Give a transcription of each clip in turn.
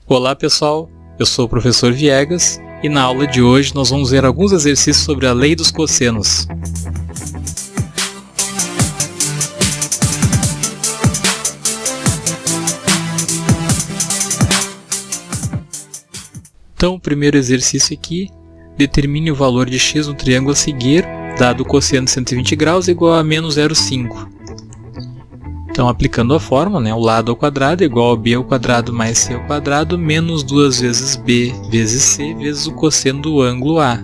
Olá pessoal, eu sou o professor Viegas e na aula de hoje nós vamos ver alguns exercícios sobre a lei dos cossenos. Então o primeiro exercício aqui, determine o valor de x no triângulo a seguir, dado o cosseno de 120 graus igual a menos 0,5. Então, aplicando a fórmula, o lado ao quadrado é igual a b ao quadrado mais c ao quadrado menos 2 vezes b vezes c vezes o cosseno do ângulo A,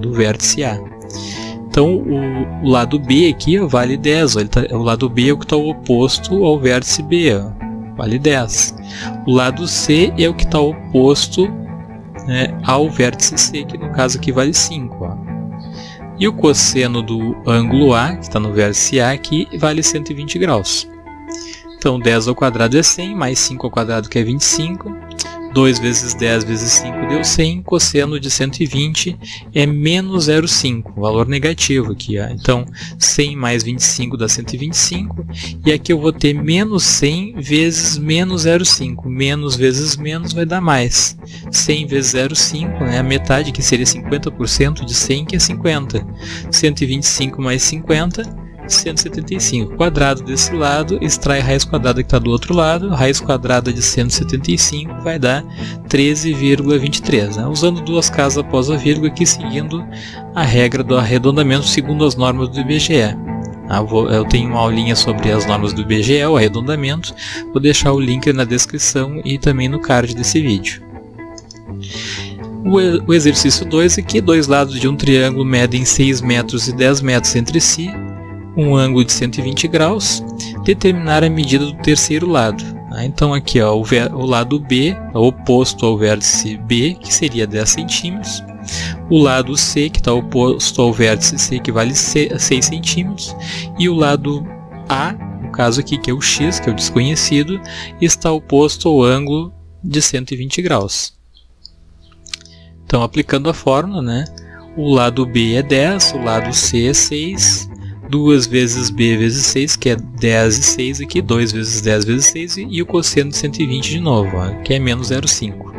do vértice A. Então, o lado b aqui vale 10, o lado b é o que está oposto ao vértice B, vale 10. O lado c é o que está oposto ao vértice C, que no caso aqui vale 5. E o cosseno do ângulo A, que está no vértice A aqui, vale 120 graus. Então 10 ao quadrado é 100, mais 5 ao quadrado que é 25, 2 vezes 10 vezes 5 deu 100, cosseno de 120 é menos 0,5, valor negativo aqui. Então 100 mais 25 dá 125, e aqui eu vou ter menos 100 vezes menos 0,5, menos vezes menos vai dar mais. 100 vezes 0,5, a metade que seria 50% de 100, que é 50. 125 mais 50, 175. Quadrado desse lado, extrai a raiz quadrada que está do outro lado, raiz quadrada de 175 vai dar 13,23. Usando duas casas após a vírgula aqui, seguindo a regra do arredondamento segundo as normas do IBGE. Eu tenho uma aulinha sobre as normas do IBGE, o arredondamento, vou deixar o link na descrição e também no card desse vídeo. O exercício 2 aqui, dois lados de um triângulo medem 6 metros e 10 metros entre si, um ângulo de 120 graus, determinar a medida do terceiro lado. Então aqui o lado B, oposto ao vértice B, que seria 10 centímetros, o lado C, que está oposto ao vértice C, que vale 6 centímetros, e o lado A, no caso aqui que é o X, que é o desconhecido, está oposto ao ângulo de 120 graus. Então aplicando a fórmula, o lado B é 10, o lado C é 6, 2 vezes b vezes 6, que é 10 e 6 aqui, 2 vezes 10 vezes 6, e o cosseno de 120 de novo, que é menos 0,5.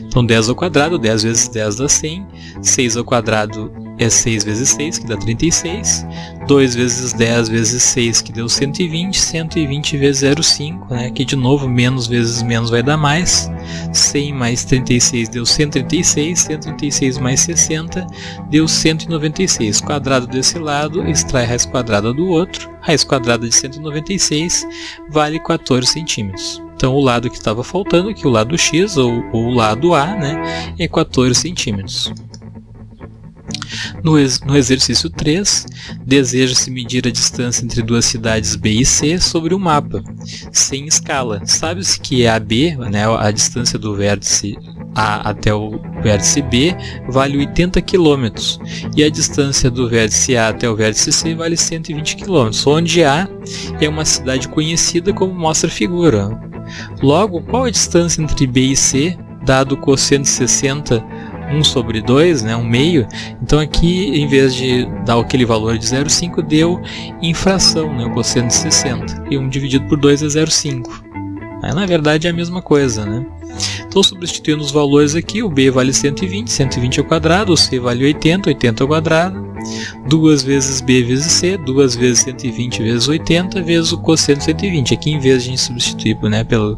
Então 10 ao quadrado, 10 vezes 10 dá 100, 6 ao quadrado é 6 vezes 6, que dá 36, 2 vezes 10 vezes 6, que deu 120, 120 vezes 0,5, aqui de novo, menos vezes menos vai dar mais, 100 mais 36 deu 136, 136 mais 60 deu 196, quadrado desse lado, extrai raiz quadrada do outro, raiz quadrada de 196 vale 14 centímetros. Então o lado que estava faltando, aqui o lado X, ou o lado A, é 14 centímetros. No exercício 3, deseja-se medir a distância entre duas cidades B e C sobre um mapa, sem escala. Sabe-se que AB, a distância do vértice A até o vértice B, vale 80 km, e a distância do vértice A até o vértice C vale 120 km, onde A é uma cidade conhecida como mostra a figura. Logo, qual a distância entre B e C, dado o cosseno de 60, 1 sobre 2, 1 meio, então aqui em vez de dar aquele valor de 0,5 deu em fração, o cosseno de 60, e 1 dividido por 2 é 0,5. Na verdade é a mesma coisa, Então substituindo os valores aqui, o b vale 120, 120 ao quadrado, o c vale 80, 80 ao quadrado, 2 vezes b vezes c, 2 vezes 120 vezes 80, vezes o cosseno de 120. Aqui em vez de a gente substituir pelo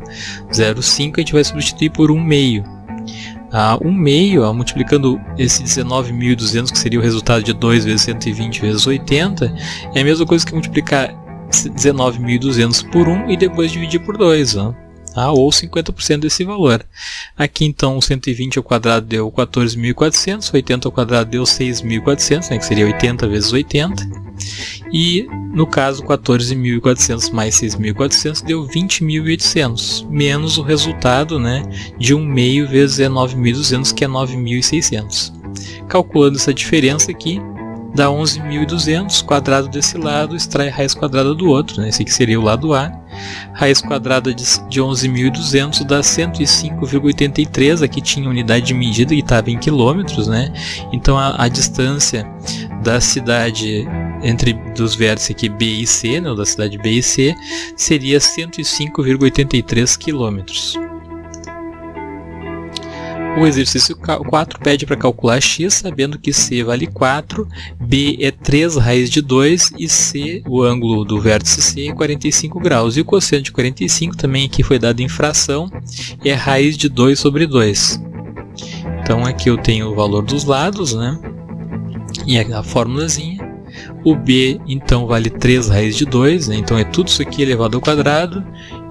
0,5, a gente vai substituir por 1 meio. 1 meio, multiplicando esse 19.200, que seria o resultado de 2 vezes 120 vezes 80, é a mesma coisa que multiplicar 19.200 por 1 e depois dividir por 2, ou 50% desse valor. Aqui então 120 ao quadrado deu 14.400, 80 ao quadrado deu 6.400, que seria 80 vezes 80, e no caso 14.400 mais 6.400 deu 20.800, menos o resultado de 1 meio vezes 9.200, que é 9.600. Calculando essa diferença aqui, dá 11.200, quadrado desse lado, extrai raiz quadrada do outro, esse aqui seria o lado A. Raiz quadrada de 11.200 dá 105,83, aqui tinha unidade de medida que estava em quilômetros, Então a distância da cidade dos vértices aqui B e C, da cidade B e C, seria 105,83 quilômetros. O exercício 4 pede para calcular x, sabendo que c vale 4, b é 3 raiz de 2 e c, o ângulo do vértice C, é 45 graus. E o cosseno de 45, também aqui foi dado em fração, é raiz de 2 sobre 2. Então aqui eu tenho o valor dos lados, né? E a formulazinha. O b, então, vale 3 raiz de 2, né? Então é tudo isso aqui elevado ao quadrado,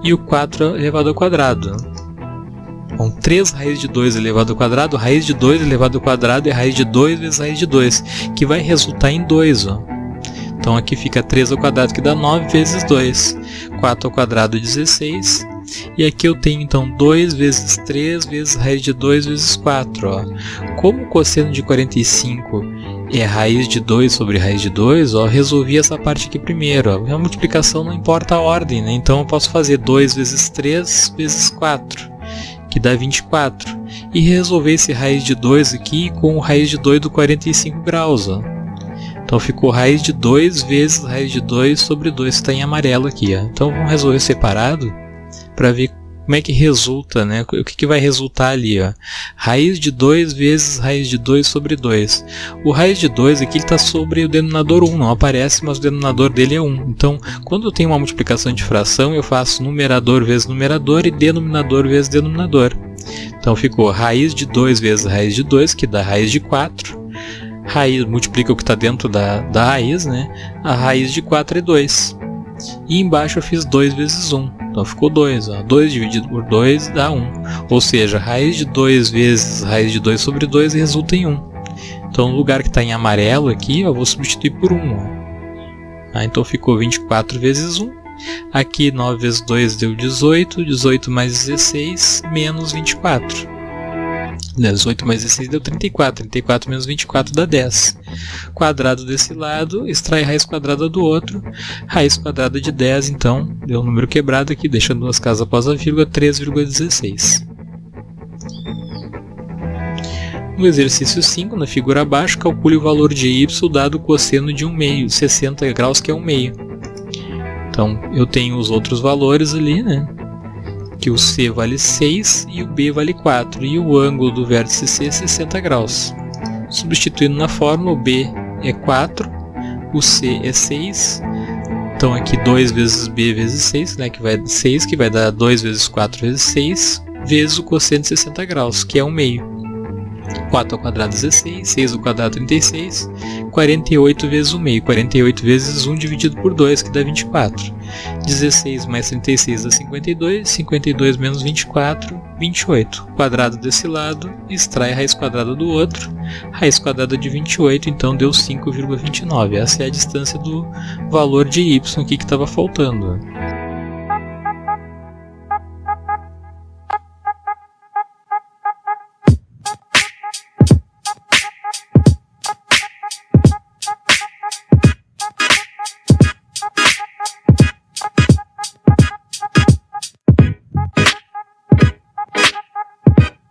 e o 4 elevado ao quadrado. Então, 3 raiz de 2 elevado ao quadrado, raiz de 2 elevado ao quadrado é raiz de 2 vezes raiz de 2, que vai resultar em 2. Ó. Então aqui fica 3 ao quadrado, que dá 9 vezes 2. 4 ao quadrado, 16. E aqui eu tenho, então, 2 vezes 3 vezes raiz de 2 vezes 4. Ó. Como o cosseno de 45 é raiz de 2 sobre raiz de 2, ó, resolvi essa parte aqui primeiro. Ó. A multiplicação não importa a ordem, né? Então eu posso fazer 2 vezes 3 vezes 4. Que dá 24, e resolver esse raiz de 2 aqui com o raiz de 2 do 45 graus. Ó. Então ficou raiz de 2 vezes raiz de 2 sobre 2, que está em amarelo aqui. Ó. Então vamos resolver separado para ver como é que resulta, né? O que vai resultar ali. Ó. Raiz de 2 vezes raiz de 2 sobre 2. O raiz de 2 aqui está sobre o denominador 1, não aparece, mas o denominador dele é 1. Então, quando eu tenho uma multiplicação de fração, eu faço numerador vezes numerador e denominador vezes denominador. Então ficou raiz de 2 vezes raiz de 2, que dá raiz de 4. Raiz multiplica o que está dentro da raiz, né? A raiz de 4 é 2. E embaixo eu fiz 2 vezes 1. Então ficou 2. Ó. 2 dividido por 2 dá 1. Ou seja, raiz de 2 vezes raiz de 2 sobre 2 resulta em 1. Então no lugar que está em amarelo aqui, eu vou substituir por 1. Ó. Então ficou 24 vezes 1. Aqui 9 vezes 2 deu 18. 18 mais 16 menos 24. 18 mais 16 deu 34. 34 menos 24 dá 10. Quadrado desse lado, extrai raiz quadrada do outro. Raiz quadrada de 10, então, deu um número quebrado aqui, deixando duas casas após a vírgula, 3,16. No exercício 5, na figura abaixo, calcule o valor de y dado o cosseno de 1 meio, 60 graus, que é 1 meio. Então, eu tenho os outros valores ali, né? Que o C vale 6 e o B vale 4, e o ângulo do vértice C é 60 graus. Substituindo na fórmula, o B é 4, o C é 6, então aqui 2 vezes B vezes 6, né, que vai dar 6, que vai dar 2 vezes 4 vezes 6, vezes o cosseno de 60 graus, que é 1 meio. 4 ao quadrado 16, 6 ao quadrado 36, 48 vezes 1 meio, 48 vezes 1 dividido por 2, que dá 24. 16 mais 36 dá 52, 52 menos 24, 28. Quadrado desse lado, extrai a raiz quadrada do outro, raiz quadrada de 28, então deu 5,29. Essa é a distância do valor de y aqui que estava faltando.